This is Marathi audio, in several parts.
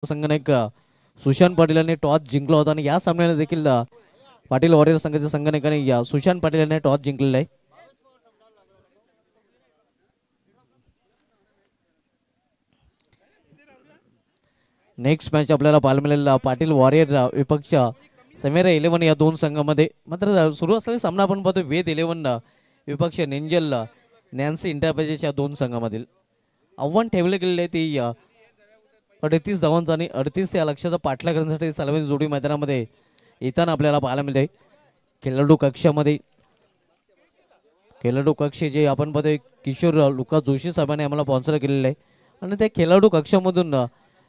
संघाने सुशांत पाटील यांनी टॉस जिंकला होता आणि या सामन्याला देखील पाटील वॉरियर संघाच्या संघाने सुशांत पाटील यांनी टॉस जिंकलेला आहे. नेक्स्ट मॅच आपल्याला पाहायला मिळेल पाटील वॉरियर विपक्ष समेरा 11 या दोन संघामध्ये. मात्र सुरू असलेला सामना आपण पाहतो वेद 11 विपक्ष नेंजल नॅन्सी इंटरप्राइजेस या दोन संघामधील. आव्हान ठेवले गेलेले ती 38 धावांचा आणि 38 या लक्ष्याचा पाठलाग करण्यासाठी सलमान जोडी मैदानामध्ये येताना आपल्याला पाहायला मिळते. खेळाडू कक्षामध्ये खेळाडू कक्ष जे आपण पाहतोय किशोर लुका जोशी साहेबांनी आम्हाला स्पॉन्सर केलेलं आहे आणि त्या खेळाडू कक्षामधून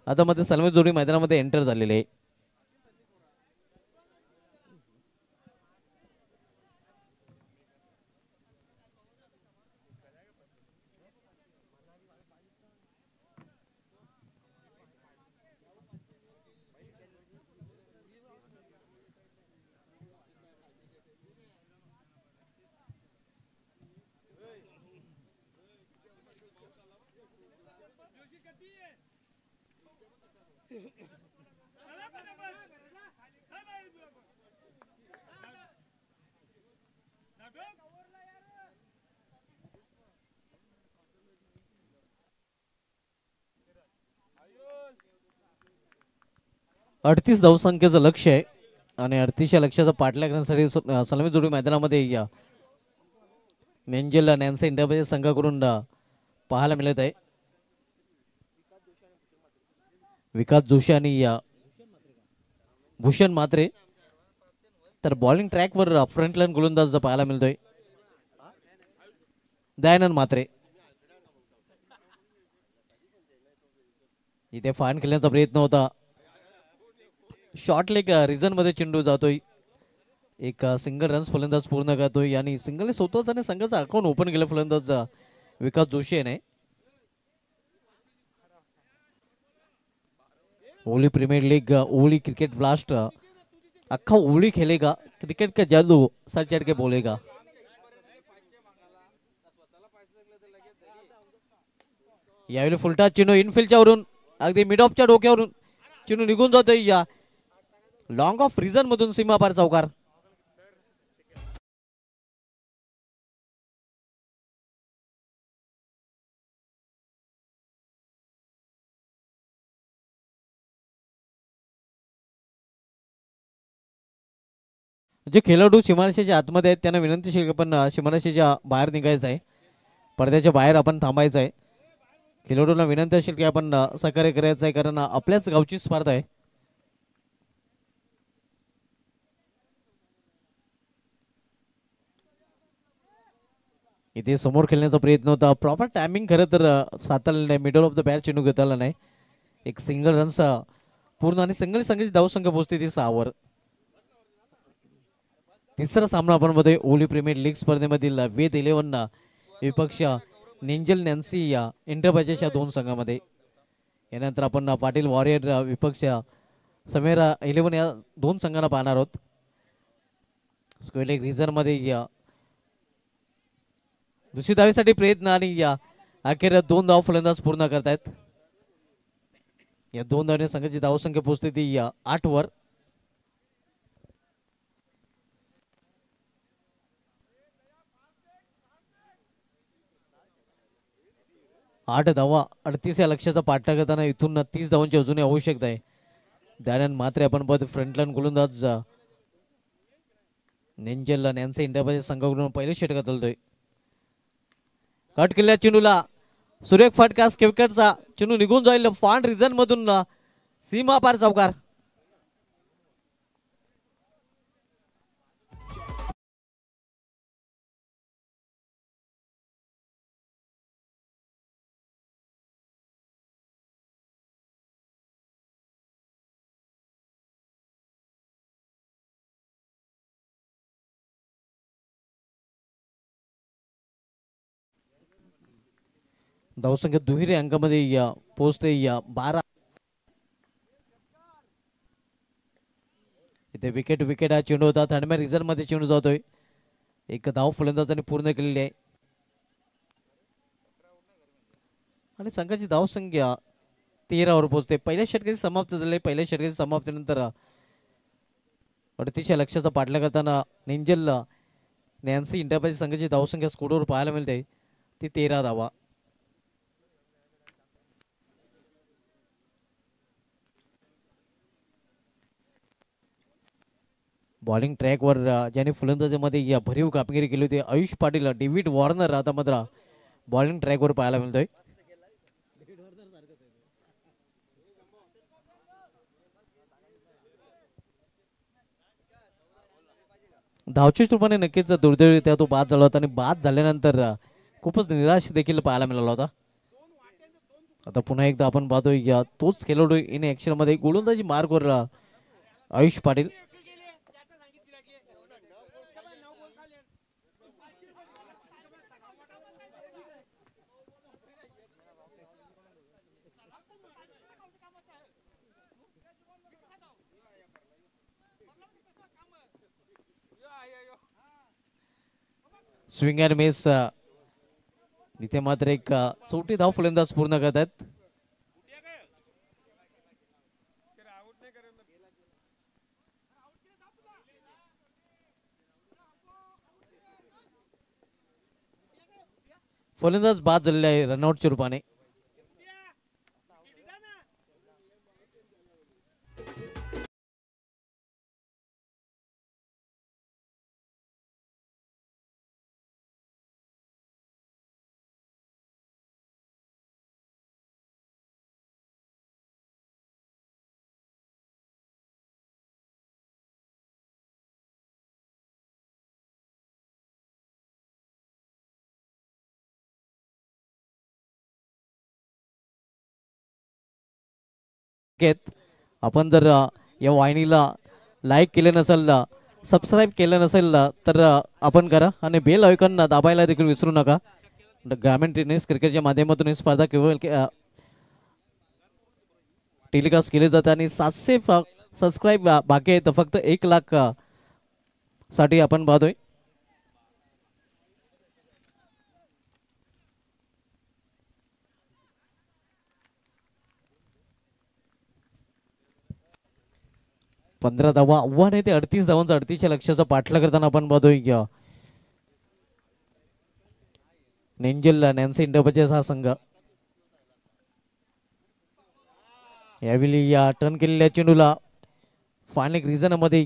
आता मध्ये सलमान जोडी मैदानामध्ये एंटर झालेले आहे. 38 धावसंख्येचं लक्ष आहे आणि 38 या लक्ष्याचा पाठलाग करण्यासाठी सलमी जोडी मैदानामध्ये या नेंजेल नॅन्सी इंटरप्राइजेस संघाकडून पाहायला मिळत आहे. विकास जोशी आणि या भूषण मात्रे. तर बॉलिंग ट्रॅकवर फ्रंटलाईन गोलंदाज पाहायला मिळतोय दयानंद मात्रे. इथे फाईन खेळण्याचा प्रयत्न होता. शॉर्ट लेग रिझन मध्ये चेंडू जातोय. एक सिंगल रन्स फलंदाज पूर्ण करतोय आणि सिंगल स्वतःच आणि संघाचा अकाउंट ओपन केलं फलंदाज विकास जोशी याने. ओली प्रीमियर लीग ओली क्रिकेट ब्लास्ट अक्खा ओली खेलेगा क्रिकेट का जादू सर चढ़ के बोलेगा. यावेळी फुलटा चेंडू इनफिल्डच्या वरून अगदी मिड ऑफच्या डोक्यावरून चेंडू निघून जातोय या लॉंग ऑफ रिझन मधून सीमापार चौकार. जे खेळाडू सीमारेषेच्या आतमध्ये आहेत त्यांना विनंती आहे पण सीमारेषेच्या बाहेर निघायचं आहे. पडद्याच्या बाहेर आपण थांबायचं आहे. खेळाडूंना विनंती असेल की आपण सहकार्य करायचं आहे कारण आपल्याच गावची स्पर्धा आहे. इथे समोर खेळण्याचा प्रयत्न होता. प्रॉपर टायमिंग खरं तर साधलेलं नाही. मिडल ऑफ द बॅट चेंडू घेतला नाही. एक सिंगल रन्स पूर्ण आणि सिंगल संघाची धावसंख्या पोहोचते ती 6 वर. तिसरा सामना आपण मध्ये ओली प्रीमियर लीग स्पर्धेमधील वेद 11 विपक्ष नेंजल नॅन्सी या इंटरप्राइजेस या दोन संघामध्ये. यानंतर आपण पाटील वॉरियर विपक्ष समेरा 11 या दोन संघांना पाहणार आहोत. स्क्वेअर लेग रिझन मध्ये या दुसरी धावेसाठी प्रयत्न आणि या अखेर 2 धाव फलंदाज पूर्ण करतायत. या 2 धावने संघाची धावसंख्या पोहोचते ती 8 वर. आठ धावा 38 या लक्ष्याचा पाठलाग करताना इथून 30 धावांची अजूनही आवश्यकता आहे. दयानंद मात्रे आपण पद फ्रंटलाईन गोलंदाज नेंजल नॅन्सी इंटरप्राइजेस संघाकडून पहिले षटक चालतोय. कट केलेल्या चेंडूला सुरेख फटका विकेटचा चेंडू निघून जाईल फान रिझन मधून सीमा पार चौकार. धावसंख्या दुहेरी अंकामध्ये पोहोचते 12. इथे विकेट हा चेंडू होता. थर्डमॅन रिझर्व मध्ये चेंडू जातोय. एक धाव फलंदाजाने पूर्ण केलेली आहे आणि संघाची धावसंख्या 13 वर पोहोचते. पहिल्या षटकाची समाप्त झाले. पहिल्या षटकाची समाप्तीनंतर अडतीसच्या लक्ष्याचा पाठलाग करताना नेंजल नॅन्सी इंटरप्राइज संघाची धावसंख्या स्कोरवर पाहायला मिळते ती 13 धावा. बॉलिंग ट्रॅकवर ज्याने फलंदाजीमध्ये या भरीव कामगिरी केली होती आयुष पाटील, डेव्हिड वॉर्नर आता मात्र बॉलिंग ट्रॅकवर पाहायला मिळतोय. धावचीच रूपाने नक्कीच दुर्दैवरित्या तो बाद झाला होता आणि बाद झाल्यानंतर खूपच निराश देखील पाहायला मिळाला होता. आता पुन्हा एकदा आपण पाहतोय या तोच खेळाडू इन ऍक्शन मध्ये गोलंदाजी मार्गवर Ayush Patil. Swing and miss इथे मात्र एक चौथी धाव फलंदाज पूर्ण करतात. फलंदाज बाद झालेला आहे रनआउटच्या रूपाने. आपण जर या वाहिनीला लाईक केले नसेल, सबस्क्राईब केलं नसेल तर आपण करा आणि बेल आयकॉन दाबायला देखील विसरू नका. ग्रामीण टेनिस क्रिकेटच्या माध्यमातून ही स्पर्धा केवळ टेलिकास्ट केली जाते आणि 700 सबस्क्राईब बाकी आहेत. फक्त 1 लाख साठी आपण पाहतोय. पंधरा धावा आव्हान आहे ते 38 धावांचा 38च्या लक्ष्याचा पाठलाग करताना आपण पाहतोय नेंजल नॅन्सी इंटरप्राइजेस हा संघ. यावेळी या टर्न केलेल्या चेंडूला फायनल रिझन मध्ये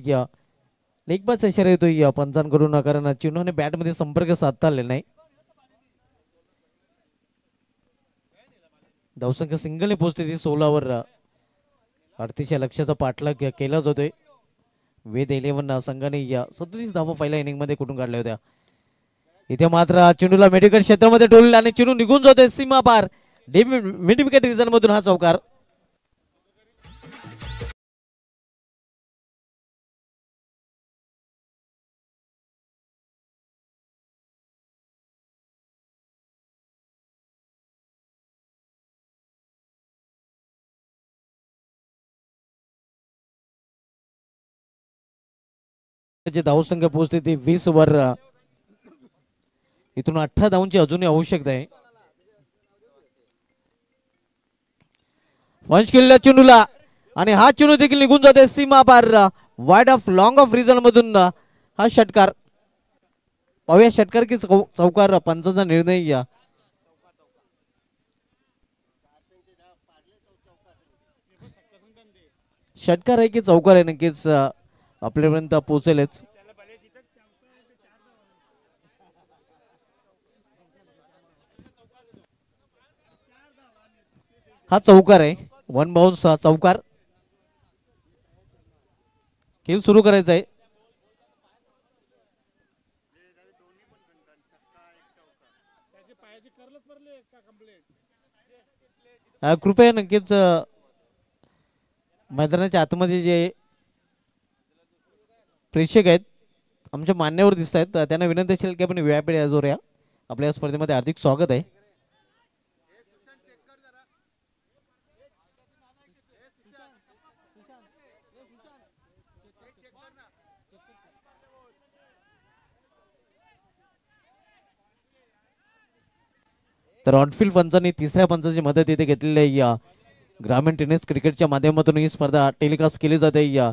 लेगबाज इशारा येतोय पंचांकडून, कारण चेंडूने बॅट मध्ये संपर्क साधता आलेला नाही. धावसंख्या सिंगलने पोहोचते ती 16वर. 38च्या लक्ष्याचा पाठलाग केला जातोय. वेद 11 संघाने 37 धावा पहिल्या इनिंग मध्ये कुठून काढल्या होत्या. इथे मात्र चेंडूला मेडिकल क्षेत्रामध्ये डोलला आणि चेंडू निघून जातोय सीमा पार. मिड विकेट रिझन मधून हा चौकार. धावसंख्या पोहोचते ती 20 वर. इथून 18 धावांची अजूनही आवश्यकता आहे. पंच केलेल्या चेंडूला आणि हा चेंडू देखील निघून जाते सीमा पार. Wide of long of reason मधून हा षटकार. पाहूया षटकार की चौकार. पंचांचा निर्णय. षटकार आहे की चौकार आहे नक्कीच आपल्यापर्यंत पोहोचेलच. हा चौकार आहे. 1 बाउन्स चौकार. खेळ सुरू करायचा आहे. कृपया नक्कीच मैदानाच्या आतमध्ये जे प्रेक्षक आहेत आमच्या मान्यवर दिसत आहेत त्यांना विनंती असेल की आपण व्यापीड या आपल्या स्पर्धेमध्ये हार्दिक स्वागत आहे. तर ऑनफिल्ड पंचांनी तिसऱ्या पंचाची मदत इथे घेतलेली आहे. ग्रामीण टेनिस क्रिकेटच्या माध्यमातून ही स्पर्धा टेलिकास्ट केली जाते. या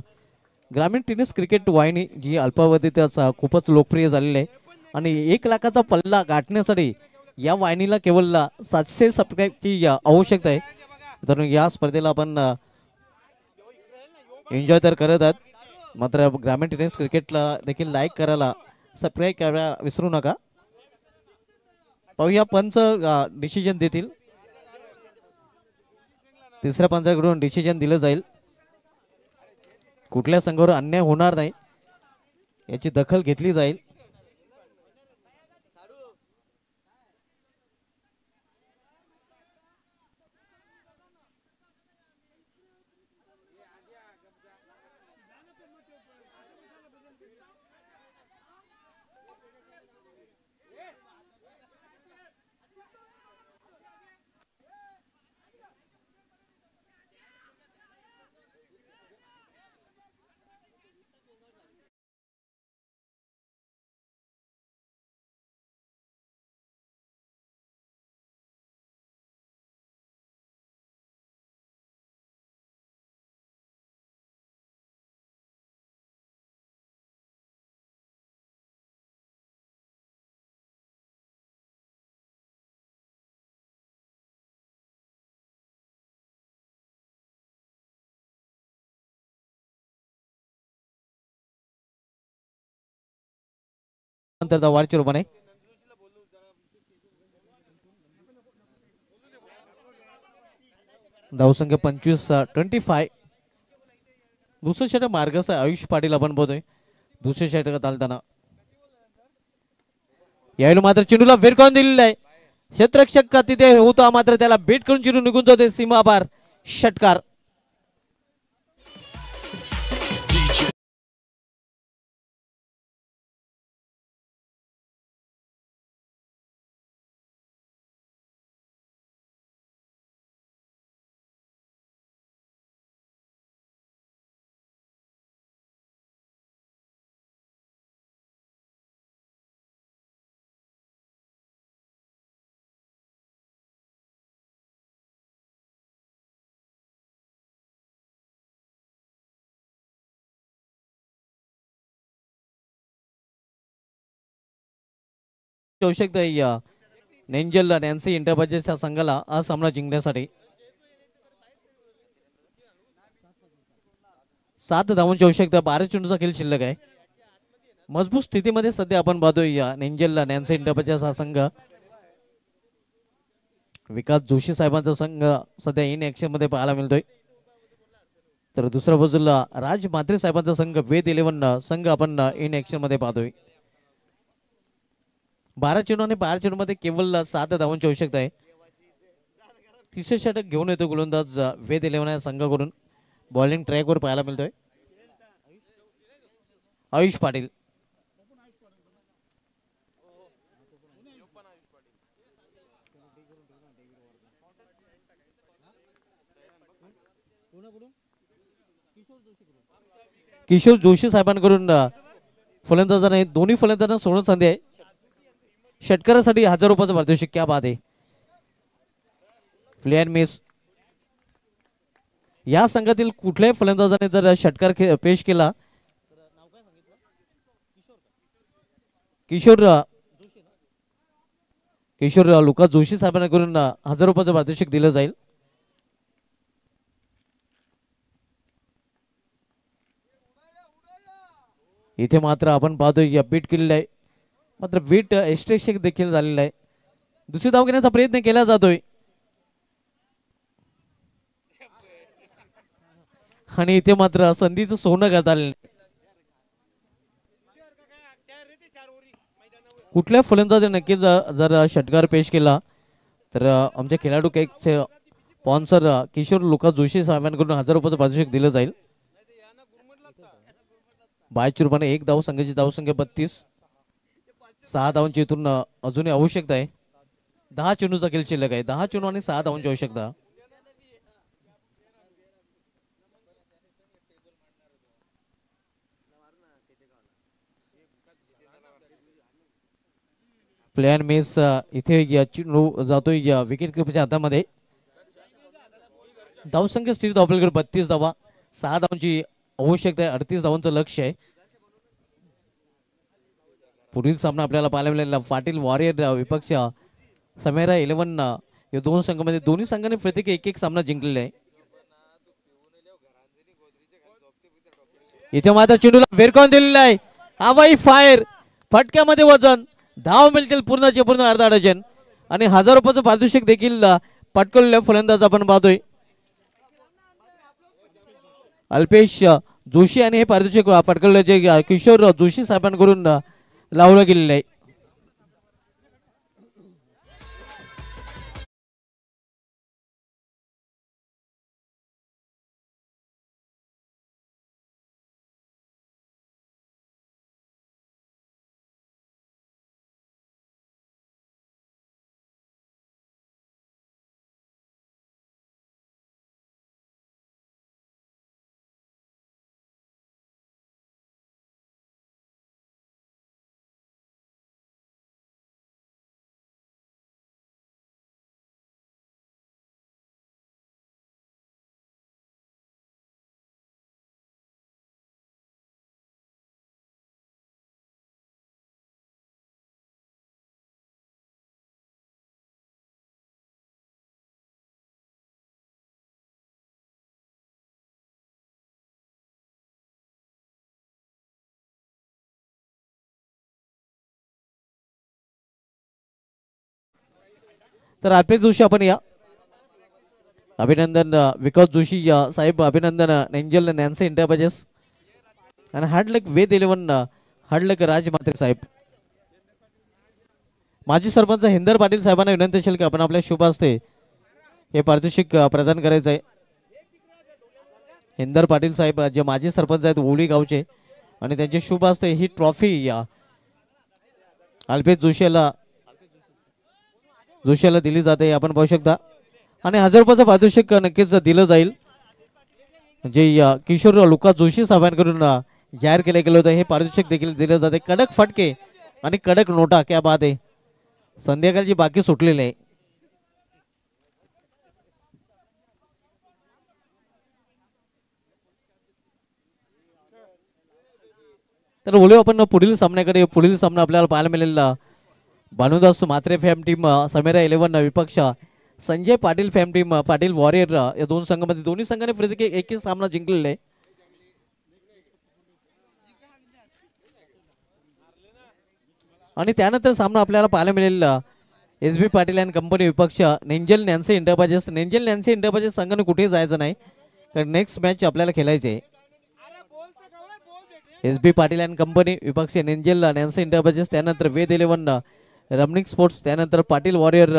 ग्रामीण टेनिस क्रिकेट वाहिनी जी अल्पावधीतच खूपच लोकप्रिय झालेली आहे आणि 1 लाखाचा पल्ला गाठण्यासाठी या वाहिनीला केवळ 700 सबस्क्राईबची आवश्यकता आहे. तर या स्पर्धेला आपण एन्जॉय तर करत आहात, मात्र ग्रामीण टेनिस क्रिकेटला देखील लाईक करायला सबस्क्राईब करायला विसरू नका. पाहूया पंच डिसिजन देतील. तिसऱ्या पंचाकडून डिसिजन दिलं जाईल. कुठल्या संघावर अन्याय होणार नाही याची दखल घेतली जाईल. नंतर धावांची रूपाने धावसंख्या 25-25. दुसऱ्या षटक मार्गस्थ आयुष पाटील आपण बोलतोय दुसऱ्या षटकात आलताना. यावेळी मात्र चेंडूला फिरकावून दिलेला आहे. क्षेत्ररक्षक का तिथे होता मात्र त्याला बेट करून चेंडू निघून जाते सीमापार. षटकार आवश्यकता आहे नेंजल नॅन्सी इंटरप्राइजेसच्या संघाला हा सामना जिंकण्यासाठी. 7 धावांची आवश्यकता. 12 चेंडूचा खेळ शिल्लक आहे. मजबूत स्थितीमध्ये सध्या आपण पाहतोय नेंजल नॅन्सी इंटरप्राइजेस हा संघ. विकास जोशी साहेबांचा संघ सध्या इन ऍक्शन मध्ये पाहायला मिळतोय. तर दुसऱ्या बाजूला राज म्हात्रे साहेबांचा संघ वेद 11 संघ आपण इन ऍक्शन मध्ये पाहतोय. 12 चेंडू आणि 12 चेंडू मध्ये केवळ 7 धावांची आवश्यकता आहे. तिसरे षटक घेऊन येतो गोलंदाज वेद 11 या संघाकडून. बॉलिंग ट्रॅकवर पाहायला मिळतोय आयुष पाटील. किशोर जोशी साहेबांकडून फलंदाजाने दोन्ही फलंदाजांना सोडून संधी आहे. षटकारासाठी 1000 रुपयाचं पारितोषिक. क्या बात आहे. Play and miss. या संघातील कुठल्याही फलंदाजाने जर षटकार पेश केला किशोर लुका जोशी साहेबांकडून 1000 रुपयाचं पारितोषिक दिलं जाईल. इथे मात्र आपण पाहतोय बीट केलेलं आहे, मात्र बीट एक्स्ट्रेशक देखील झालेला आहे. दुसरी धाव घेण्याचा प्रयत्न केला जातोय आणि इथे मात्र संधीचं सोनं करता आलेलं. कुठल्या फलंदाजाने नक्कीच जर षटकार पेश केला तर आमच्या खेळाडू केकचे स्पॉन्सर किशोर लुका जोशी साहेबांकडून 1000 रुपयाचं पारितोषिक दिलं जाईल. 22 रुपयाने 1 धाव. संघाची धावसंख्या 32. 6 धावांची इथून अजूनही आवश्यकता आहे. 10 चेंडूचा खेळ शिल्लक आहे. 10 चेंडू आणि 6 धावांची आवश्यकता. Player miss. इथे चेंडू जातोय विकेट किपरच्या हातामध्ये. धावसंख्या स्थिर धावपलकडे 32 धावा, 6 धावांची आवश्यकता आहे, 38 धावांचं लक्ष आहे. पुढील सामना आपल्याला पाहायला मिळालेला पाटील वॉरियर विपक्ष समेरा 11 या दोन संघामध्ये दोन्ही संघांनी प्रत्येकी एक एक सामना जिंकलेला आहे. इथे मात्र चेंडूला वेरकावून दिलेला आहे. हवाई फायर फटक्यामध्ये वजन, धाव मिळतील पूर्णचे पूर्ण अर्धा डझन आणि 1000 रुपयाचं पारितोषिक देखील पटकवलेल्या फलंदाज आपण पाहतोय. अल्पेश जोशी आणि हे पारितोषिक पटकवले जे किशोर जोशी साहेबांकडून लावलं गेलेलं आहे. तर अल्पेश जोशी आपण या अभिनंदन विकास जोशी साहेब अभिनंदन नेंजल नॅन्सी इंटरप्राइजेस आणि हार्डलक वेद 11 हार्डलक राज म्हात्रे साहेब. माजी सरपंच हिंदर पाटील साहेबांना विनंती असेल की आपण आपल्या शुभ हस्ते हे पारितोषिक प्रदान करायचं आहे. हिंदर पाटील साहेब जे माजी सरपंच आहेत ओळी गावचे आणि त्यांचे शुभ हस्ते ही ट्रॉफी या अल्पेश जोशीला दिली जाते आपण पाहू शकता आणि 1000 रुपयाचं पारितोषिक नक्कीच दिलं जाईल जे किशोर लुका जोशी साहेबांकडून जाहीर केलं गेलं होतं. हे पारितोषिक देखील दिलं जाते. कडक फटके आणि कडक नोटा क्या बात आहे. संध्याकाळची बाकी सुटलेली आहे. तर बोलू आपण पुढील सामन्याकडे. पुढील सामना आपल्याला पाहायला मिळेल भानुदास म्हात्रे फॅम टीम समेरा 11 विपक्ष संजय पाटील फॅम टीम पाटील वॉरियर या दोन संघांमध्ये दोन्ही संघांनी प्रत्येकी एक सामना जिंकलेला आहे. आणि त्यानंतर सामना आपल्याला पाहायला मिळेल SB पाटील अँड कंपनी विपक्ष नेंजल नॅन्सी इंटरप्राइजेस. नेंजल नॅन्सी इंटरप्राइजेस संघाने कुठेही जायचं नाही कारण नेक्स्ट मॅच आपल्याला खेळायची आहे. SB पाटील अँड कंपनी विपक्ष नेंजल नॅन्सी इंटरप्राइजेस, त्यानंतर वेद 11 रमणिक स्पोर्ट्स, त्यानंतर पाटील वॉरियर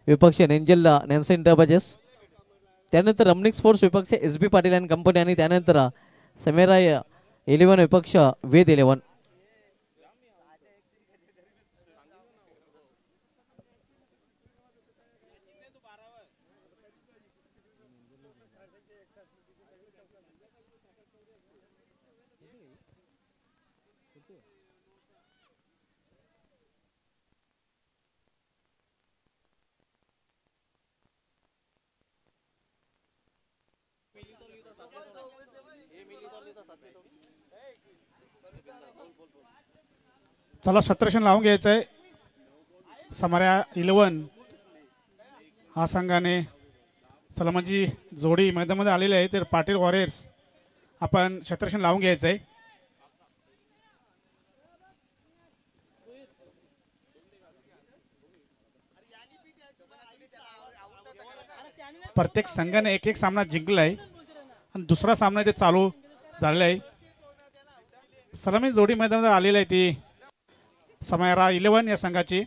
विपक्ष नेंजल नॅन्सी इंटरप्राइजेस, त्यानंतर रमणिक स्पोर्ट्स विपक्ष SB पाटील अँड कंपनी आणि त्यानंतर समेरा 11 विपक्ष वेद 11. चला सत्रशन लावून घ्यायचं आहे. समाऱ्या 11 हा संघाने सलामाची जोडी मैदानामध्ये आलेली आहे. तर पाटील वॉरियर्स आपण सत्रशन लावून घ्यायचं आहे. प्रत्येक संघाने एक एक सामना जिंकला आहे आणि दुसरा सामना इथे चालू झालेला आहे. सलामी जोडी मैदानामध्ये आलेली आहे ती समेरा 11 या संघाची.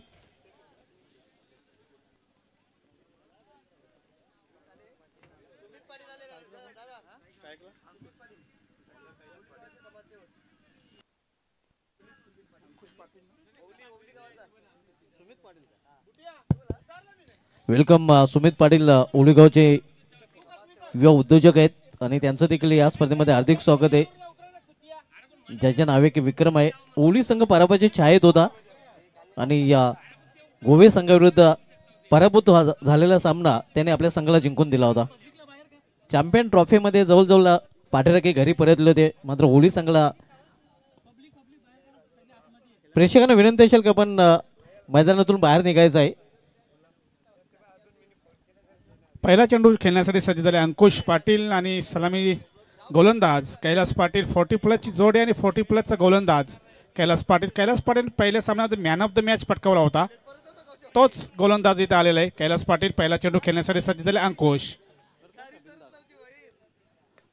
वेलकम सुमित पाटील ओळीगावचे युवा उद्योजक आहेत आणि त्यांचं देखील या स्पर्धेमध्ये हार्दिक स्वागत आहे. ज्याच्या नावे की विक्रम आहे. ओळी संघ पराभवाची छायेत होता आणि या गोवे संघाविरुद्ध पराभूत झालेला सामना त्याने आपल्या संघाला जिंकून दिला होता. चॅम्पियन ट्रॉफीमध्ये जवळजवळ पाठीराखे घरी परतले होते, मात्र होली संघाला प्रेक्षकांना विनंती असेल की आपण मैदानातून बाहेर निघायचं आहे. पहिला चेंडू खेळण्यासाठी सज्ज झाले अंकुश पाटील आणि सलामी गोलंदाज कैलास पाटील. 40+ जोडी आणि 40+ गोलंदाज कैलास पाटील पहिल्या सामन्यात मॅन ऑफ द मॅच पटकावला होता, तोच गोलंदाज इथे आलेला आहे. कैलास पाटील पहिला चेंडू खेळण्यासाठी सज्ज झाले अंकुश.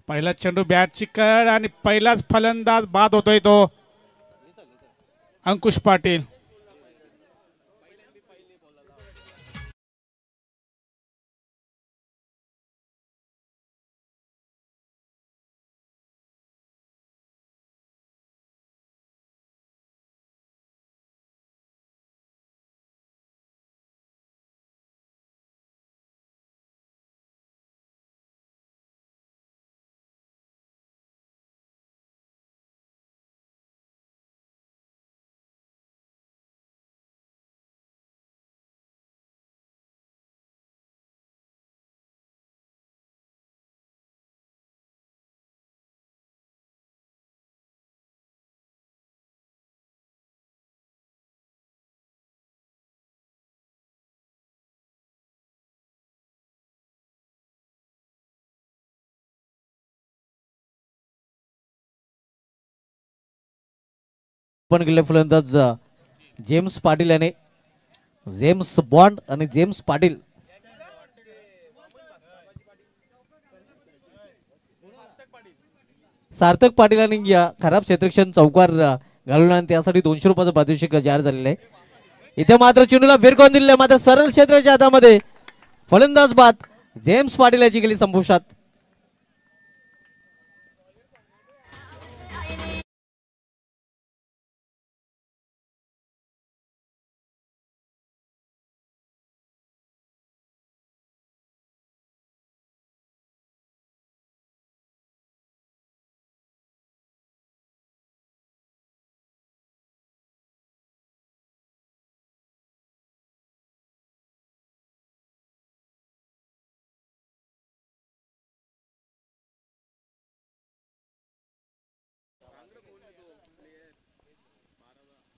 पहिला चेंडू बॅटची कड आणि पहिलाच फलंदाज बाद होतोय तो अंकुश पाटील. पण गेले फलंदाज जेम्स पाटील याने जेम्स बॉन्ड आणि जेम्स पाटील सार्थक पाटील आणि या खराब क्षेत्रक्षण चौकार घालून आणि त्यासाठी 200 रुपयाचं पारितोषिक जाहीर झालेलं आहे. इथे मात्र चेंडूला फिरकवून दिलेलं, मात्र सरळ क्षेत्राच्या हातामध्ये फलंदाज बाद जेम्स पाटील याची गेली संपुष्टात.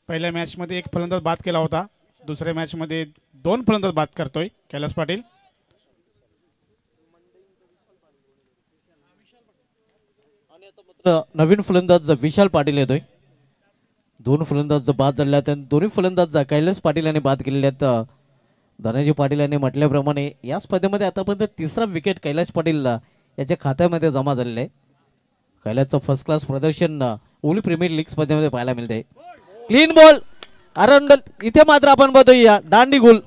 पहिल्या मॅचमध्ये एक फलंदाज बाद केला होता, दुसऱ्या मॅचमध्ये 2 फलंदाज बाद करतोय कैलास पाटील. नवीन फलंदाज विशाल पाटील येतोय. 2 फलंदाज बाद झाले आहेत, दोन्ही फलंदाज कैलास पाटील यांनी बाद केलेले आहेत. धनाजी पाटील यांनी म्हटल्याप्रमाणे या स्पर्धेमध्ये आतापर्यंत 3रा विकेट कैलास पाटील याच्या खात्यामध्ये जमा झालेले आहे. कैलासचं फर्स्ट क्लास प्रदर्शन ओली प्रीमियर लीग स्पर्धेमध्ये पाहायला मिळते. क्लीन बॉल अरंडल, इथे मात्र आपण बघतोय दांडी गोल.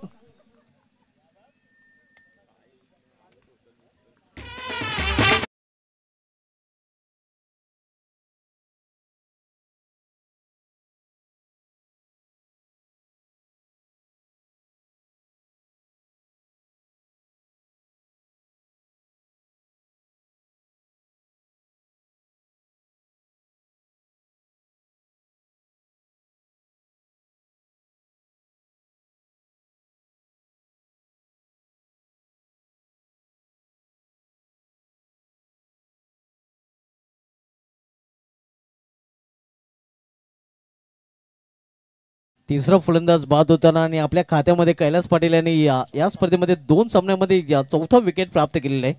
तिसरा फलंदाज बाद होताना आणि आपल्या खात्यामध्ये कैलास पाटील यांनी या स्पर्धेमध्ये 2 सामन्यामध्ये 4था विकेट प्राप्त केलेला आहे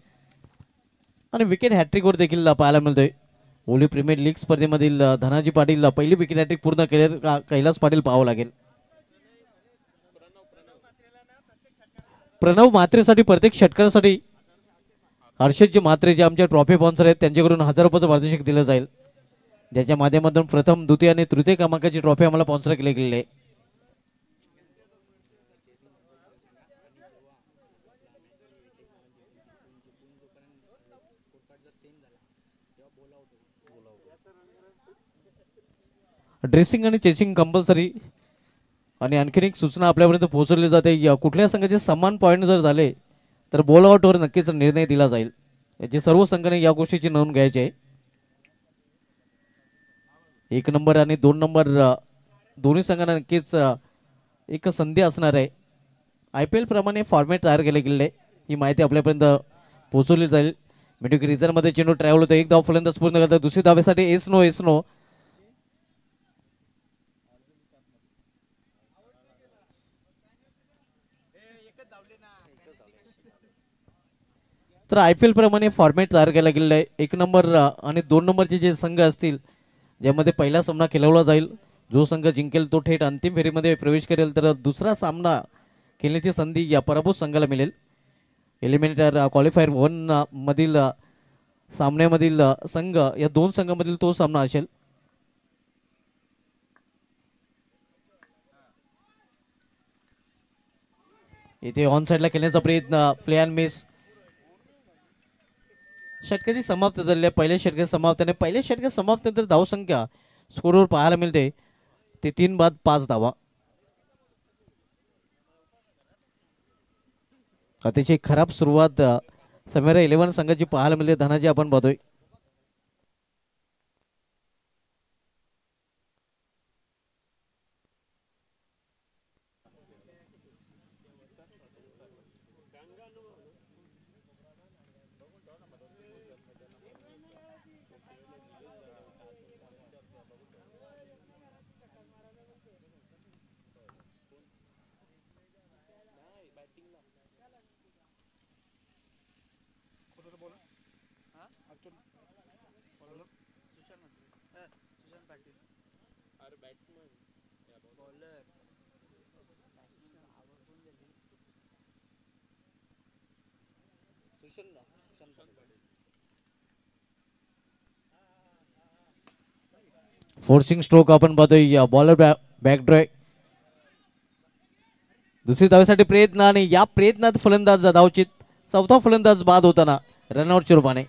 आणि विकेट हॅट्रिकवर देखील पाहायला मिळतोय. ओली प्रीमियर लीग स्पर्धेमधील धनाजी पाटील पहिली विकेट हॅट्रिक पूर्ण केले कैलास पाटील पाहावं लागेल. प्रणव मात्रेसाठी प्रत्येक षटकारासाठी हर्षदजी मात्रे जे आमचे ट्रॉफी स्पॉन्सर आहेत त्यांच्याकडून 1000 रुपयाचं पारितोषिक दिलं जाईल, ज्याच्या माध्यमातून प्रथम द्वितीय आणि तृतीय क्रमांकाची ट्रॉफी आम्हाला स्पॉन्सर केली गेलेली आहे. ड्रेसिंग आणि चेसिंग कंपल्सरी आणि आणखीन एक सूचना आपल्यापर्यंत पोहोचवली जाते, कुठल्या संघाचे समान पॉईंट जर झाले तर बॉल आउटवर नक्कीच निर्णय दिला जाईल. याची सर्व संघाने या गोष्टीची नोंद घ्यायची आहे. 1 नंबर आणि 2 नंबर दोन्ही संघांना नक्कीच एक संधी असणार आहे. IPL प्रमाणे फॉर्मॅट तयार केले गेले, ही माहिती आपल्यापर्यंत पोहोचवली जाईल. मिडविक रिझन मध्ये चेंडू ट्रॅव्हल होतो. एक धाव फलंदाज पूर्ण करतात. दुसरी धावेसाठी एसनो एसनो. तर IPL प्रमाणे फॉर्मॅट तयार केला गेलेला आहे. 1 नंबर आणि 2 नंबरचे जे संघ असतील ज्यामध्ये पहिला सामना खेळवला जाईल. जो संघ जिंकेल तो थेट अंतिम फेरीमध्ये प्रवेश करेल. तर दुसरा सामना खेळण्याची संधी या पराभूत संघाला मिळेल. एलिमिनेटर क्वालिफायर 1 मधील सामन्यामधील संघ या 2 संघामधील तो सामना असेल. इथे ऑन साइडला खेळण्याचा प्रयत्न प्ले अँड मिस. षटकाची समाप्त झालेली आहे. पहिल्या षटकात समाप्त आणि पहिल्या षटकात समाप्त नंतर धावसंख्या स्कोरवर पाहायला मिळते ते 3 बाद 5 धावा. अतिशय खराब सुरुवात समेरा 11 संघाची पाहायला मिळते. धनाजी आपण पाहतोय. फोर्सिंग स्ट्रोक आपण पाहतोय. Bowler back dry. दुसरी धावेसाठी प्रयत्न आणि या प्रयत्नात फलंदाज धावचित. चौथा फलंदाज बाद होताना रनआउटच्या रूपाने.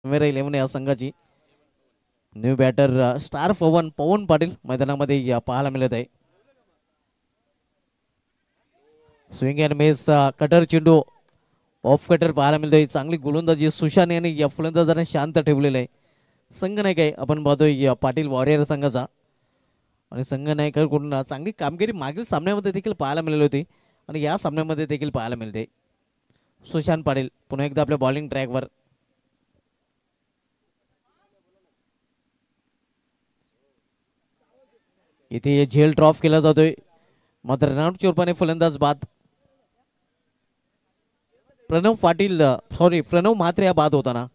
समेरा 11 या संघाची न्यू बॅटर स्टार पवन पाटील मैदानामध्ये पाहायला मिळत आहे. स्विंग अँड मिस कटर चेंडू ऑफ कटर पाहायला मिळतोय. चांगली गोलंदाजी सुशाने आणि या फलंदाजाने शांत ठेवलेलं आहे. संघ नाही काय आपण पाहतोय पाटील वॉरियर संघाचा आणि संघ नायकाकडून चांगली कामगिरी मागील सामन्यामध्ये देखील पाहायला मिळाली होती आणि या सामन्यामध्ये देखील पाहायला मिळते. सुशांत पाटील पुन्हा एकदा आपल्या बॉलिंग ट्रॅकवर. इथे झेल ड्रॉप केला जातोय मात्र रनआउटच्या रूपाने फलंदाज बाद. प्रणव म्हात्रे या बाद होताना.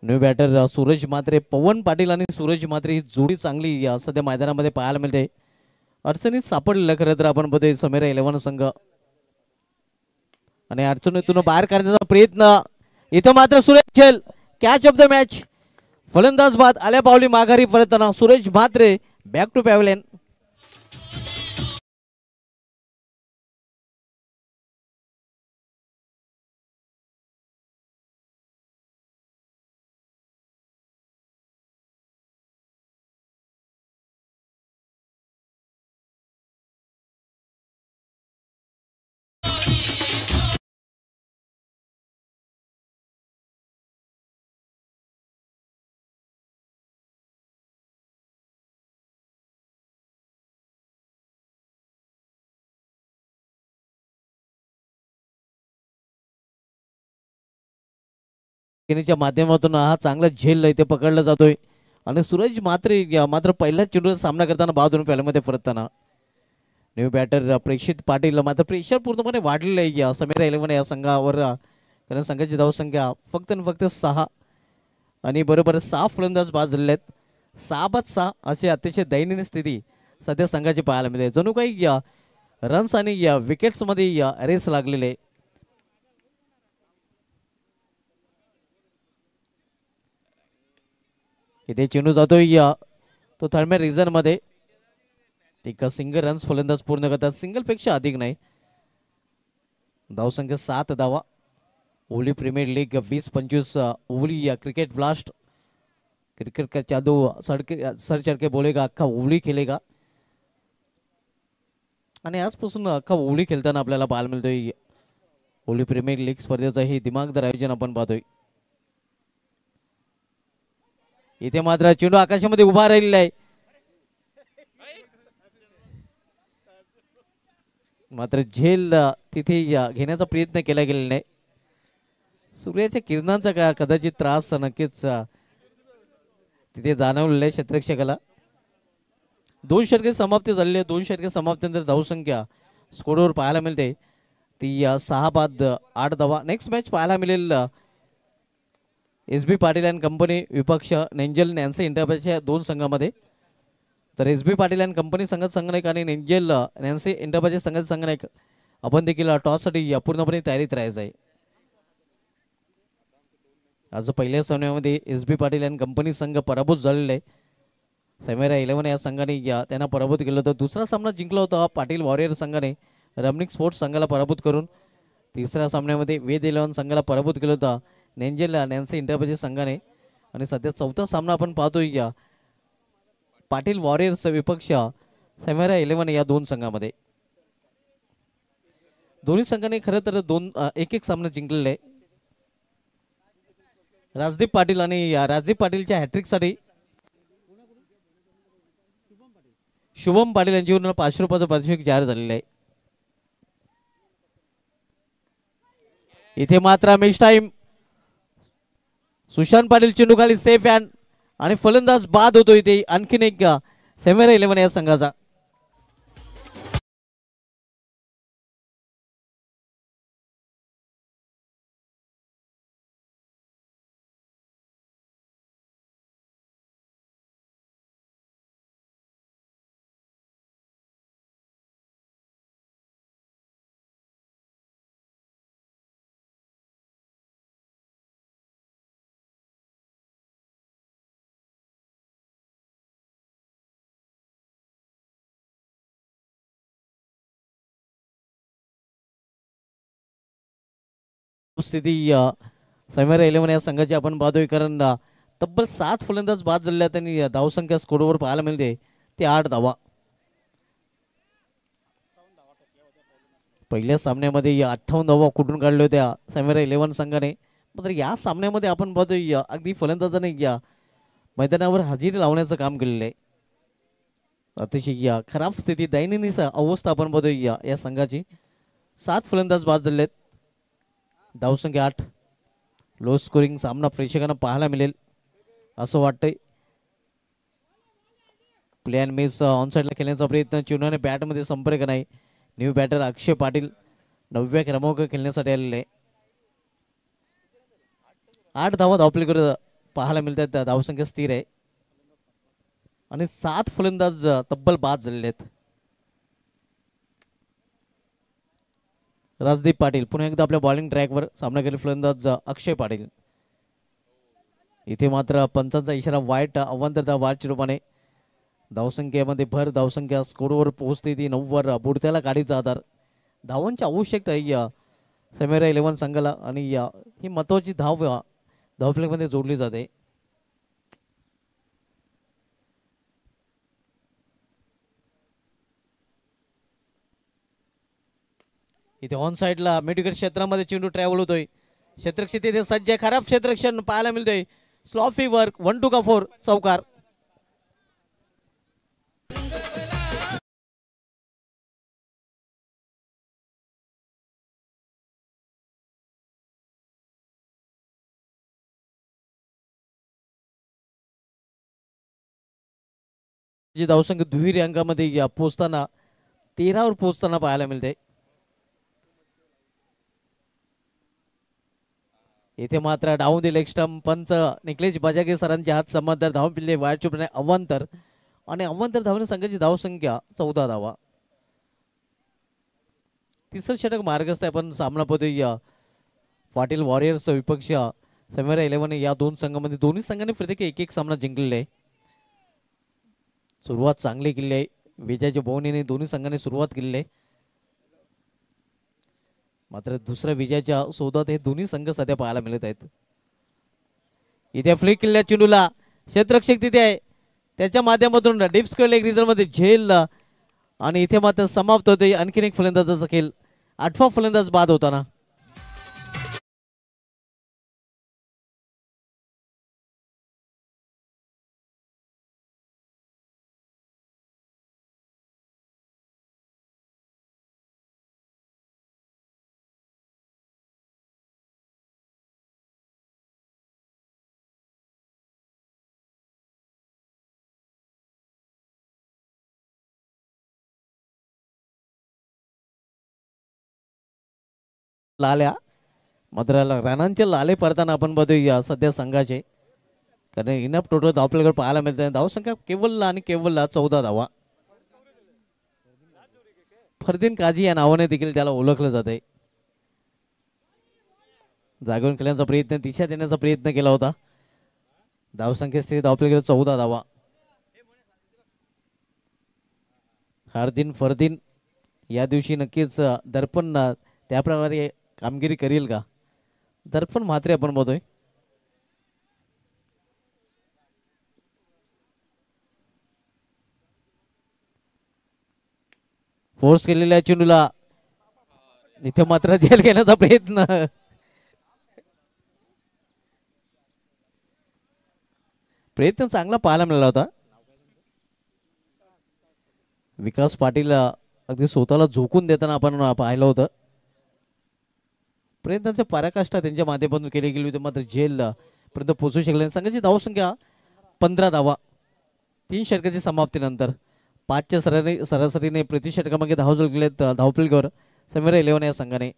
न्यू बॅटर सूरज मात्रे. पवन पाटील आणि सूरज मात्रे ही जोडी चांगली सध्या मैदानामध्ये पाहायला मिळते. अडचणीत सापडलेलं खरं तर आपण बघतोय समेरा 11 संघ आणि अडचणीतून बाहेर काढण्याचा प्रयत्न. इथं मात्र सुरेश झेल कॅच ऑफ द मॅच. फलंदाज बाद आल्या पावली माघारी परतताना Suresh Mhatre back to pavilion. च्या माध्यमातून हा चांगला झेल इथे पकडला जातोय आणि सूरज मात्र पहिल्याच चेंडूचा सामना करताना बाद होऊन फॅलमध्ये परतताना न्यू बॅटर प्रेक्षित पाटील मात्र प्रेशर पूर्णपणे वाढलेलं आहे या समीरा 11 या संघावर कारण संघाची धावसंख्या फक्त आणि फक्त 6 आणि बरोबर 6 फलंदाज बाद झालेले आहेत 6-6 अशी अतिशय दयनीय स्थिती सध्या संघाची पाहायला मिळते जणू काही रन्स आणि विकेट्स मध्ये रेस लागलेले इथे चेंडू जातोय तो थर्ड रिझन मध्ये एक सिंगल रन्स फलंदाज पूर्ण करतात सिंगल पेक्षा अधिक नाही धावसंख्या 7 धावा ओली प्रीमियर लीग 20-25 ओवली क्रिकेट ब्लास्ट क्रिकेट का जादू सर चढ़ के बोलेगा अख्खा ओवली खेळेगा आणि आजपासून अख्खा ओवली खेळताना आपल्याला पाहायला मिळतोय ओली प्रीमियर लीग स्पर्धेचं हे दिमागदार आयोजन आपण पाहतोय इथे मात्र चेंडू आकाशामध्ये उभा राहिलेला आहे मात्र झेल तिथे घेण्याचा प्रयत्न केला गेलेला नाही सूर्याच्या किरणांचा कदाचित त्रास नक्कीच तिथे जाणवलेला आहे क्षेत्ररक्षकाला 2 षटके समाप्ती झालेली आहे 2 षटके समाप्तीनंतर धावसंख्या स्कोरवर पाहायला मिळते ती 6 बाद 8 धावा नेक्स्ट मॅच पाहायला मिळेल SB पाटील अँड कंपनी विपक्ष नेंजल नॅन्सी इंटरप्राइजच्या 2 संघामध्ये तर SB पाटील अँड कंपनी संघनायक आणि नेंजल नॅन्सी इंटरप्राइजेस संघाचे संघनायक आपण देखील टॉससाठी पूर्णपणे तयारीत राहायचं आहे आज पहिल्या सामन्यामध्ये SB पाटील अँड कंपनी संघ पराभूत झालेला आहे समेरा 11 या संघाने त्यांना पराभूत केलं होतं दुसरा सामना जिंकला होता पाटील वॉरियर संघाने रमणिक स्पोर्ट्स संघाला पराभूत करून तिसऱ्या सामन्यामध्ये वेद 11 संघाला पराभूत केलं होतं नेंजल नॅन्सी इंटरप्राइजेस संघाने आणि सध्या चौथा सामना आपण पाहतोय पाटील वॉरियर्स विपक्ष समेरा 11 या 2 संघामध्ये दोन्ही संघाने खरं तर 1-1 सामना जिंकलेले आहे राजदीप पाटील आणि राजदीप पाटीलच्या हॅट्रिकसाठी शुभम पाटील यांच्याकडून 500 रुपयाचं पारितोषिक जाहीर झालेलं आहे इथे मात्र मिस टाइम सुशांत पाटील चेंडू खाली सेफ आणि फलंदाज बाद होतो इथे आणखीन एक समेरा 11 या संघाचा स्थिती समेरा 11 या संघाची आपण पाहतोय कारण तब्बल 7 फलंदाज बाद झाले त्यांनी धावसंख्या स्कोरवर पाहायला मिळते ते 8 धावा पहिल्या सामन्यामध्ये 58 धावा कुठून काढल्या होत्या समेरा 11 संघाने मात्र या सामन्यामध्ये आपण पाहतोय अगदी फलंदाजाने मैदानावर हजेरी लावण्याचं काम केलेलं आहे अतिशय खराब स्थिती दयनीय अवस्था आपण पाहतोय या संघाची 7 फलंदाज बाद झालेत धावसंख्या 8 लो स्कोरिंग सामना प्रेक्षकांना पाहायला मिळेल असं वाटतंय प्लेन मिस ऑनसाइडला खेळण्याचा प्रयत्न चेंडूने बॅटमध्ये संपर्क नाही न्यू बॅटर अक्षय पाटील 9व्या क्रमांक खेळण्यासाठी आलेले 8 धावा धावपलीकर पाहायला मिळतात धावसंख्या स्थिर आहे आणि 7 फलंदाज तब्बल बाद झालेले आहेत राजदीप पाटील पुन्हा एकदा आपल्या बॉलिंग ट्रॅकवर सामना केले फलंदाज अक्षय पाटील इथे मात्र पंचांचा इशारा वाईट अवांतरता वारच्या रूपाने धावसंख्येमध्ये भर धावसंख्या स्कोरवर पोहोचते ती 9 वर बुडत्याला गाडीचा आधार धावांची आवश्यकता आहे समेरा 11 संघाला आणि ही महत्वाची धावफलकामध्ये जोडली जाते इथे ऑन साइडला मिडविकेट क्षेत्रामध्ये चेंडू ट्रॅव्हल होतोय क्षेत्ररक्षक इथे सज्ज खराब क्षेत्ररक्षण पाहायला मिळतोय स्लॉफी वर्क 1-2 का 4 चौकार जी धावसंख्या दुहेरी अंकामध्ये पोहोचताना 13 वर पोहोचताना पाहायला मिळते. इथे मात्र डाऊन द लेग स्टंप पंच निखिलेश बजागे सरांचे हात समांतर धाव पिल्ले वाईट चुपणे अवांतर आणि अवांतर धावणे संघाची धावसंख्या 14 धावा. तिसरं षटक मार्गस्थ आहे पण सामना पाहतोय पाटील वॉरियर्स विपक्ष समेरा 11 या दोन संघामध्ये दोन्ही संघांनी प्रत्येकी एक एक सामना जिंकलेला आहे. सुरुवात चांगली केली आहे. विजयाच्या बोवणीने दोन्ही संघांनी सुरुवात केलेली आहे. मात्र दुसऱ्या विजयाच्या शोधात हे दोन्ही संघ सध्या पाहायला मिळत आहेत. इथे फ्लिक केलेल्या चेंडूला क्षेत्ररक्षक तिथे आहे त्याच्या माध्यमातून डीप स्क्वेअर लेग रिझन मध्ये झेल आणि इथे मात्र समाप्त होते. आणखीन एक फलंदाजाचा खेळ 8वा फलंदाज बाद होताना. लाल्या मात्र रनांचे लाले पडताना आपण बघूया सध्या संघाचे कारण इनफ टोटल धाव आपल्याकडे पाहायला मिळते. धावसंख्या केवळ आणि केवळ 14 धावा. फरदीन काजी या नावाने देखील त्याला ओळखलं जाते. जागेवरून खेळण्याचा प्रयत्न दिशा देण्याचा प्रयत्न केला होता. धावसंख्या स्थिर आपल्याकडे 14 धावा. हार्दिन फरदीन या दिवशी नक्कीच दर्पण त्याप्रकारे कामगिरी करेल का. दर्पण मात्र आपण बघतोय फोर्स केलेल्या चेंडूला इथे मात्र झेल घेण्याचा प्रयत्न. प्रयत्न चांगला पाहायला मिळाला होता. विकास पाटील अगदी स्वतःला झोकून देताना आपण पाहिलं होतं. प्रयत्नांच्या पराकाष्ठा त्यांच्या माध्यमातून केली गेली होती मात्र झेल पर्यंत पोहोचू शकले. संघाची धावसंख्या 15 धावा 3 षटकाची समाप्तीनंतर 5च्या सरासरीने प्रति षटकामागे धाव जोडलेत धावपलीवर समेरा 11 या संघाने.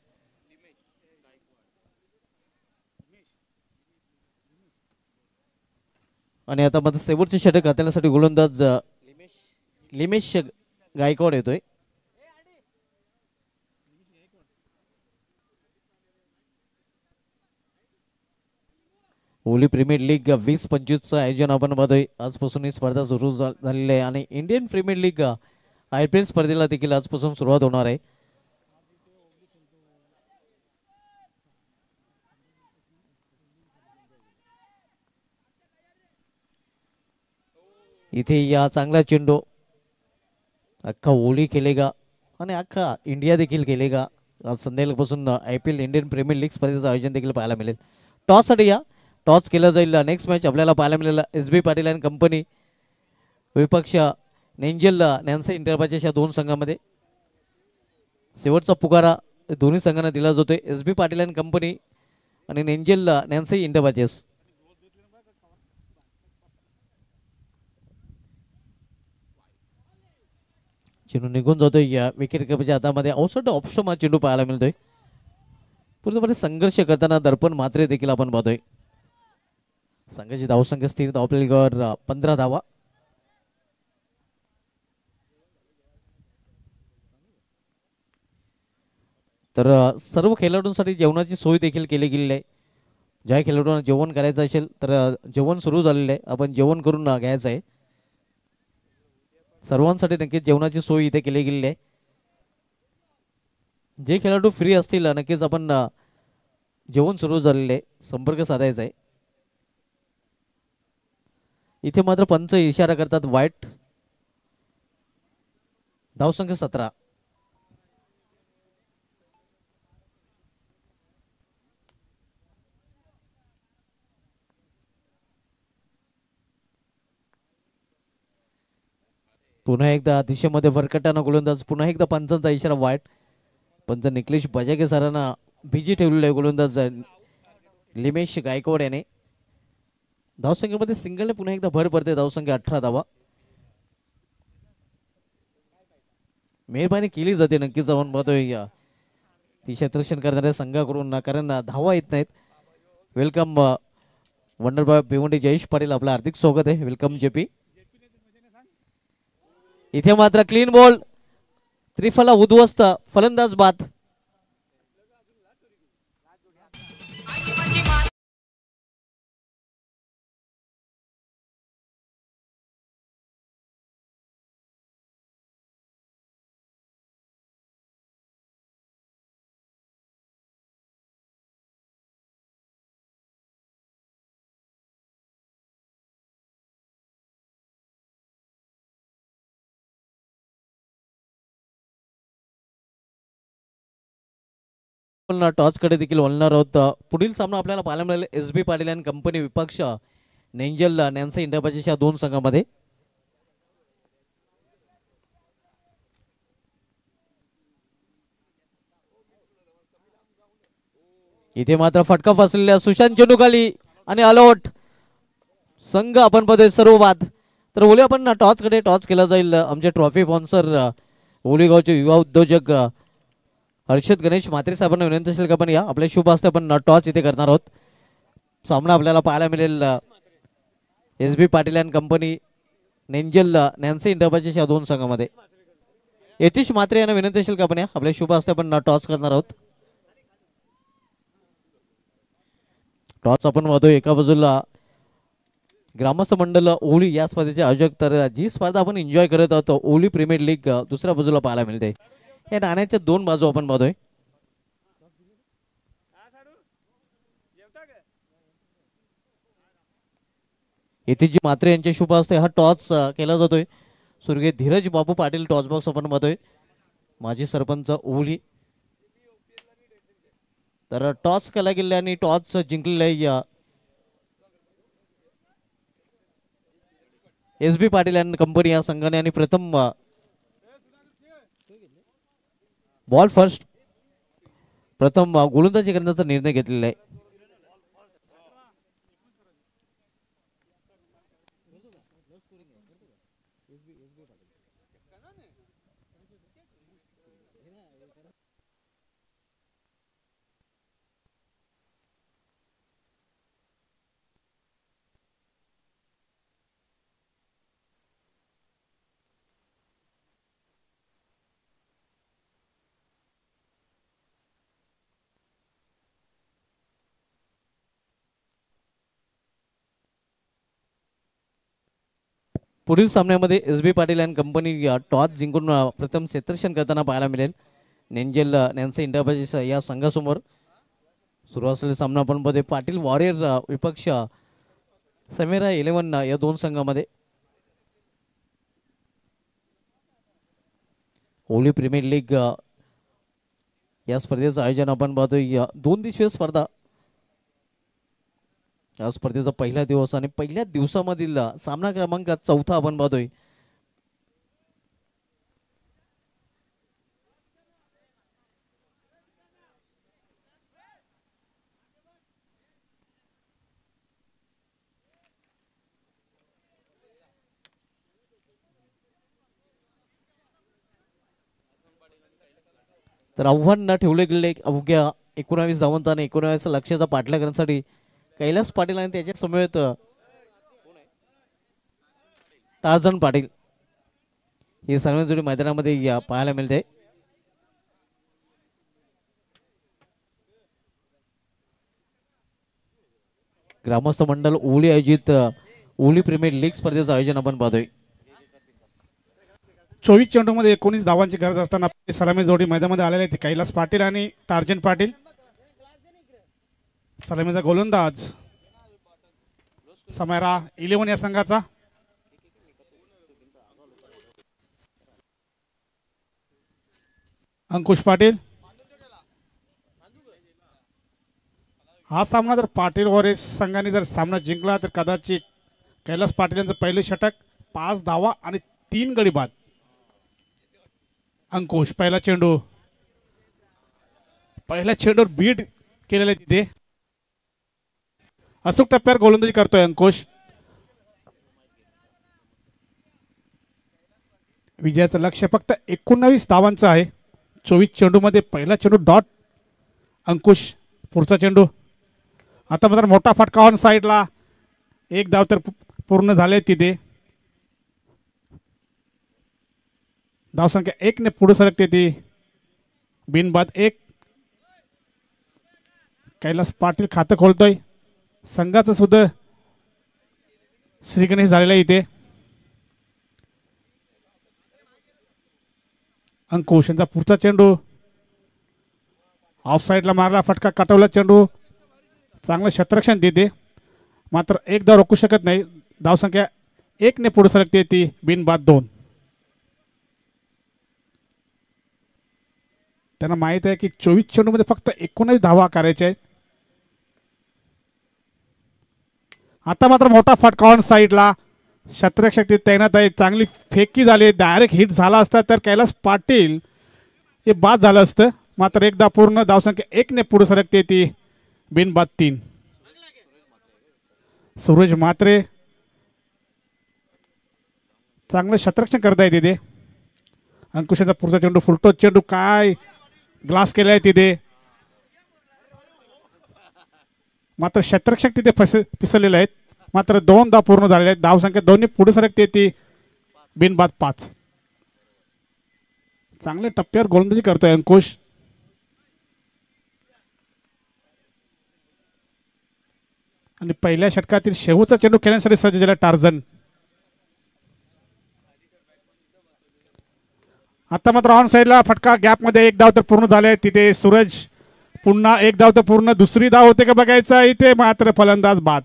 आणि आता मात्र शेवटचे षटक हाताळण्यासाठी गोलंदाज लिमेश गायकवाड येतोय. ओली प्रीमियर लीग 20-25चं आयोजन आपण बघतोय. आजपासून ही स्पर्धा सुरू झालेली आहे आणि इंडियन प्रीमियर लीग IPL स्पर्धेला देखील आजपासून सुरुवात होणार आहे. इथे या चांगला चेंडू अख्खा ओली खेळेगा आणि अख्खा इंडिया देखील खेळेगा. आज संध्याकाळपासून IPL इंडियन प्रीमियर लीग स्पर्धेचं आयोजन देखील पाहायला मिळेल. टॉससाठी या टॉस केला जाईल. नेक्स्ट मॅच आपल्याला पाहायला मिळेल SB पाटील अँड कंपनी विपक्ष नेंजल नॅन्सी इंटरबाचेस या दोन संघामध्ये. शेवटचा पुकारा दोन्ही संघांना दिला जातोय. SB पाटील अँड कंपनी आणि नेंजल नॅन्सी इंटरबाचेस. चेंडू निघून जातोय या विकेट किपरच्या हातामध्ये. अवसर ऑप्शन हा चेंडू पाहायला मिळतोय. पूर्णपणे संघर्ष करताना दर्पण मात्रे देखील आपण पाहतोय. संघाची धावसंख्या स्थिर धावपलीवर 15 धावा. तर सर्व खेळाडूंसाठी जेवणाची सोय देखील केली गेलेली आहे. ज्या खेळाडूंना जेवण करायचं असेल तर जेवण सुरू झालेलं आहे. आपण जेवण करून घ्यायचं आहे. सर्वांसाठी नक्कीच जेवणाची सोय इथे केली गेलेली आहे. जे खेळाडू फ्री असतील नक्कीच आपण जेवण सुरू झालेले संपर्क साधायचा आहे. इथे मात्र पंच इशारा करतात वाईट. धावसंख्या 17. पुन्हा एकदा दिशेमध्ये भरकटाना गोलंदाज. पुन्हा एकदा पंचांचा इशारा वाईट. पंच निखिलेश बजागे सरांना बिजी ठेवलेला आहे गोलंदाज लिमेश गायकवाड याने. धावसंख्येमध्ये सिंगलने पुन्हा एकदा भर पडते. धावसंख्या 18 धावा. मेहरबानी केली जाते नक्कीच आपण पाहतोय ती क्षेत्ररक्षण करणाऱ्या संघाकडून, कारण धावा येत नाहीत. वेलकम वंडरबॉय भिवंडी जयेश पाटील, आपलं हार्दिक स्वागत आहे. Welcome JP. इथे मात्र क्लीन बॉल, त्रिफला उद्ध्वस्त, फलंदाज बाद. टॉस कडे देखील वळणार आहोत. पुढील सामना आपल्याला पाहायला मिळेल SB पाटील आणि कंपनी विपक्ष नेंजल नॅन्सी इंटरप्राइजेस या दोन संघामध्ये. इथे मात्र फटका फसलेल्या सुशांत चेंडूखाली आणि अलॉट संघ आपण बघतोय सर्व बाद. तर बोलूया आपण टॉस कडे. टॉस केला जाईल आमचे ट्रॉफी स्पॉन्सर ओलीगावचे युवा उद्योजक हर्षद गणेश म्हात्रे साहेबांना विनंती असेल का आपण या आपल्या शुभ हस्ते आपण टॉस इथे करणार आहोत. सामना आपल्याला पाहायला मिळेल SB पाटील अँड कंपनी नेंजल नॅन्सी इंटरप्राइजेस या दोन संघामध्ये. यतीश म्हात्रे यांना विनंती असेल का आपण या आपल्या शुभ हस्ते आपण टॉस करणार आहोत. टॉस आपण पाहतोय एका बाजूला ग्रामस्थ मंडळ ओली या स्पर्धेचे आयोजक, तर जी स्पर्धा आपण एन्जॉय करत आहोत ओली प्रीमियर लीग दुसऱ्या बाजूला पाहायला मिळते. या नाण्याच्या दोन बाजू आपण पाहतोय. यतीशजी म्हात्रे यांच्या शुभ हस्ते हा टॉस केला जातोय. स्वर्गीय धीरज बापू पाटील टॉस बॉक्स आपण पाहतोय, माजी सरपंच ओली. तर टॉस केला गेला आणि टॉस जिंकलेला SB पाटील अँड कंपनी या संघाने आणि प्रथम बॉल फर्स्ट प्रथम गोलंदाजी करण्याचा निर्णय घेतलेला आहे. पुढील सामन्यामध्ये SB Patil and company toss जिंकून प्रथम क्षेत्ररक्षण करताना पाहायला मिळेल नेंजल नॅन्सी इंटरप्राइजेस या संघासमोर. सुरू असलेला सामना आपण बघतोय पाटील वॉरियर विपक्ष समेरा 11 या दोन संघामध्ये. ओली प्रीमियर लीग या स्पर्धेचं आयोजन आपण पाहतोय. 2 दिवसीय स्पर्धा. या स्पर्धेचा पहिला दिवस आणि पहिल्या दिवसामधील सामना क्रमांक 4 आपण पाहतोय. तर आव्हान ठेवले गेले अवघ्या 19 धावांचा आणि 19 लक्ष्याचा पाठलाग करण्यासाठी कैलास पाटील आणि त्याच्या समवेत टार्झन पाटील ही सर्व जोडी मैदानामध्ये पाहायला मिळते. ग्रामस्थ मंडळ ओली आयोजित ओली प्रीमियर लीग स्पर्धेचं आयोजन आपण पाहतोय. 24 चेंडूमध्ये 19 धावांची गरज असताना सलामी जोडी मैदानामध्ये आलेले आहेत कैलास पाटील आणि टार्जन पाटील. सलामीचा गोलंदाज समेरा 11 या संघाचा. अंकुश पाटील. हा सामना जर पाटील वॉरियर्स संघाने जर सामना जिंकला तर कदाचित कैलास पाटील यांचं पहिलं षटक, 5 धावा आणि 3 गडी बाद. अंकुश पहिला चेंडू, पहिल्या चेंडूवर बीट केलेले तिथे अचूक टप्प्यावर गोलंदाजी करतोय अंकुश. विजयाचं लक्ष्य फक्त 19 धावांचं आहे. 24 चेंडूमध्ये पहिला चेंडू डॉट. अंकुश पुढचा चेंडू. आता मात्र मोठा फटका ऑन साईडला. एक धाव तर पूर्ण झाले तिथे. धावसंख्या 1 ने पुढे सरकते ती. बिनबाद 1. कैलास पाटील खातं खोलतोय. संघाचं सुद्धा श्रीगणेश झालेला आहे इथे. अंकुश यांचा पुढचा चेंडू ऑफ साईडला मारला फटका. कटवला चेंडू. चांगलं क्षेत्ररक्षण देते मात्र एक धाव रोखू शकत नाही. धावसंख्या 1 ने पुढे सरकते ती. बिनबाद 2. त्यांना माहित आहे की 24 चेंडूमध्ये फक्त 19 धावा करायच्या आहेत. आता मात्र मोठा फटका ऑन साईडला. क्षेत्ररक्षक तैनात आहे. चांगली फेकी झाली. डायरेक्ट हिट झाला असता तर कैलास पाटील हे बाद झालं असतं. मात्र एकदा पूर्ण. धावसंख्या 1 ने पुढे सरकते ती. बिनबाद 3. सूरज मात्रे चांगलं क्षेत्ररक्षण करता आहे तिथे. अंकुशाचा पुढचा चेंडू फुलटो चेंडू. काय ग्लास केलाय तिथे मात्र क्षेत्ररक्षक तिथे पिसलेले आहेत. मात्र 2 धाव पूर्ण झालेले आहेत. धावसंख्या 2 ने पुढे सरकते ती. बिनबाद 5. चांगल्या टप्प्यावर गोलंदाजी करतोय अंकुश. आणि पहिल्या षटकातील शेवटचा चेंडू खेळण्यासाठी सज्ज झाला टार्झन. आता मात्र ऑन साईडला फटका. गॅपमध्ये एक धाव तर पूर्ण झाले. तिथे सूरज पुन्हा एक धाव तर पूर्ण. दुसरी धाव होते का बघायचा. इथे मात्र फलंदाज बाद.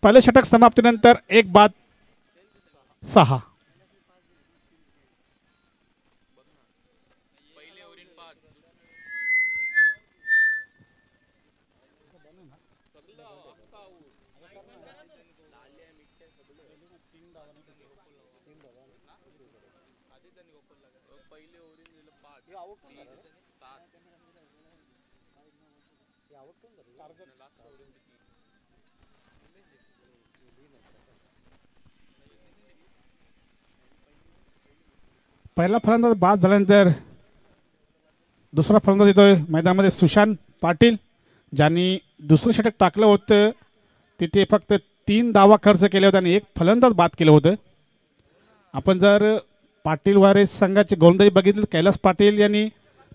पहिले षटक समाप्तीनंतर एक बाद 6. पहिला फलंदाज बाद झाल्यानंतर दुसरा फलंदाज येतोय मैदानामध्ये. सुशांत पाटील ज्यांनी दुसरं षटक टाकलं होतं. तिथे फक्त 3 धावा खर्च केले होते आणि एक फलंदाज बाद केलं होतं. आपण जर पाटील वारेस संघाची गोलंदाजी बघितली. कैलास पाटील यांनी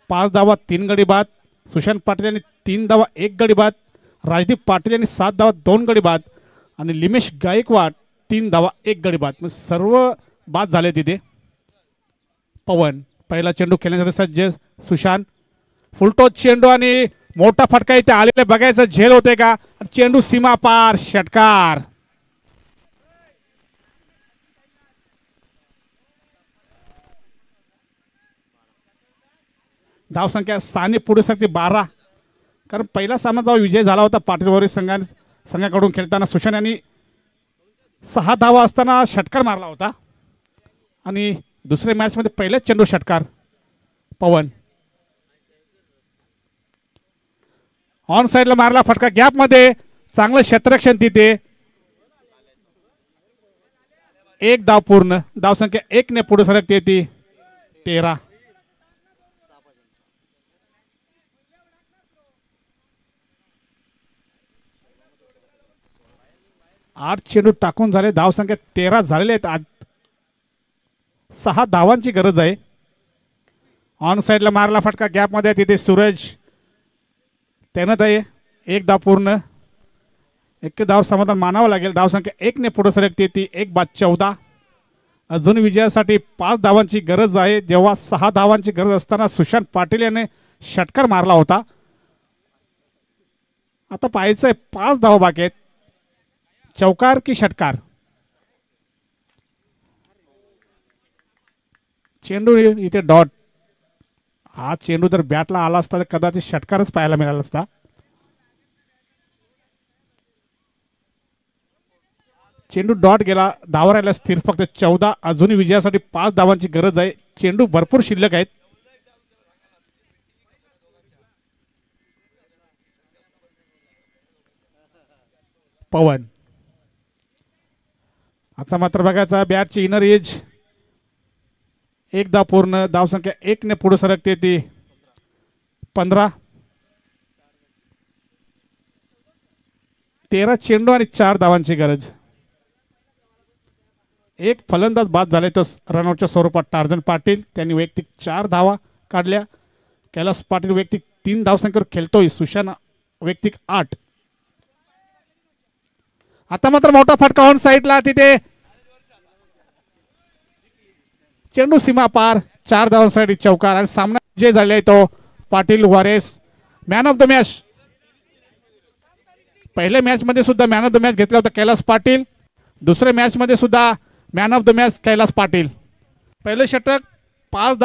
5 धावा 3 गडी बाद. सुशांत पाटील यांनी 3 धावा 1 गडी बाद. राजदीप पाटील यांनी 7 धावा 2 गडी बाद. आणि लिमेश गायकवाड 3 धावा 1 गडी बाद. म्हणजे सर्व बाद झाले तिथे. पवन पहिला चेंडू खेळण्यासाठी सज्ज. सुशांत फुलटोच चेंडू आणि मोठा फटका इथे आलेला बघायचा. झेल होते का. चेंडू सीमा पार. षटकार. धावसंख्या 6 ने पुढे सरकते 12. कारण पहिला सामना जेव्हा विजय झाला होता पाटीलवारी संघाकडून खेळताना सुशांत यांनी 6 धावा असताना षटकार मारला होता. आणि दुसऱ्या मॅच मध्ये पहिलेच चेंडू षटकार. पवन ऑन साइडला मारला फटका. गॅप मध्ये चांगलं क्षेत्ररक्षण तिथे. एक धाव पूर्ण. धावसंख्या 1 ने पुढे सरकते ती. 13. 8 चेंडू टाकून झाले. धावसंख्या 13 झालेले आहेत. 6 धावांची गरज आहे. ऑन साइडला मारला फटका. गॅप मध्ये तिथे सूरज तैनात आहे. एक धाव पूर्ण. एक धाव समाधान मानावं लागेल. धावसंख्या 1 ने पुढे सरकते ती. 1 बाद 14. अजून विजयासाठी 5 धावांची गरज आहे. जेव्हा 6 धावांची गरज असताना सुशांत पाटील याने षटकार मारला होता. आता पाहायचंय 5 धावा बाकी आहेत. चौकार की षटकार. चेंडू इथे डॉट. हा चेंडू जर बॅटला आला असता तर कदाचित षटकारच पाहायला मिळाला असता. चेंडू डॉट गेला. धावा राहिला स्थिर फक्त 14. अजूनही विजयासाठी 5 धावांची गरज आहे. चेंडू भरपूर शिल्लक आहेत. पवन आता मात्र बघायचा बॅटची इनर एज एकदा पूर्ण, धावसंख्या 1 पुढे सरकते ती 15. 13 चेंडू आणि 4 धावांची गरज. एक फलंदाज बाद झाले तर रनआउटच्या स्वरूपात टार्झन पाटील, त्यांनी वैयक्तिक 4 धावा काढल्या. कैलास पाटील वैयक्तिक 3 धावसंख्येवर खेळतोय, सुशांत वैयक्तिक 8. आता मात्र मोठा फटका ऑन साईडला, तिथे चेंडू सीमा पार, 4 धावांसाठी चौकार आणि सामना जे झाले तो पाटील वॉरेस मॅन ऑफ द मॅच. पहिल्या मॅच मध्ये सुद्धा मॅन ऑफ द मॅच घेतला होता कैलास पाटील, दुसऱ्या मॅच मध्ये सुद्धा man of the match Kailas Patil. पहिले षटक 5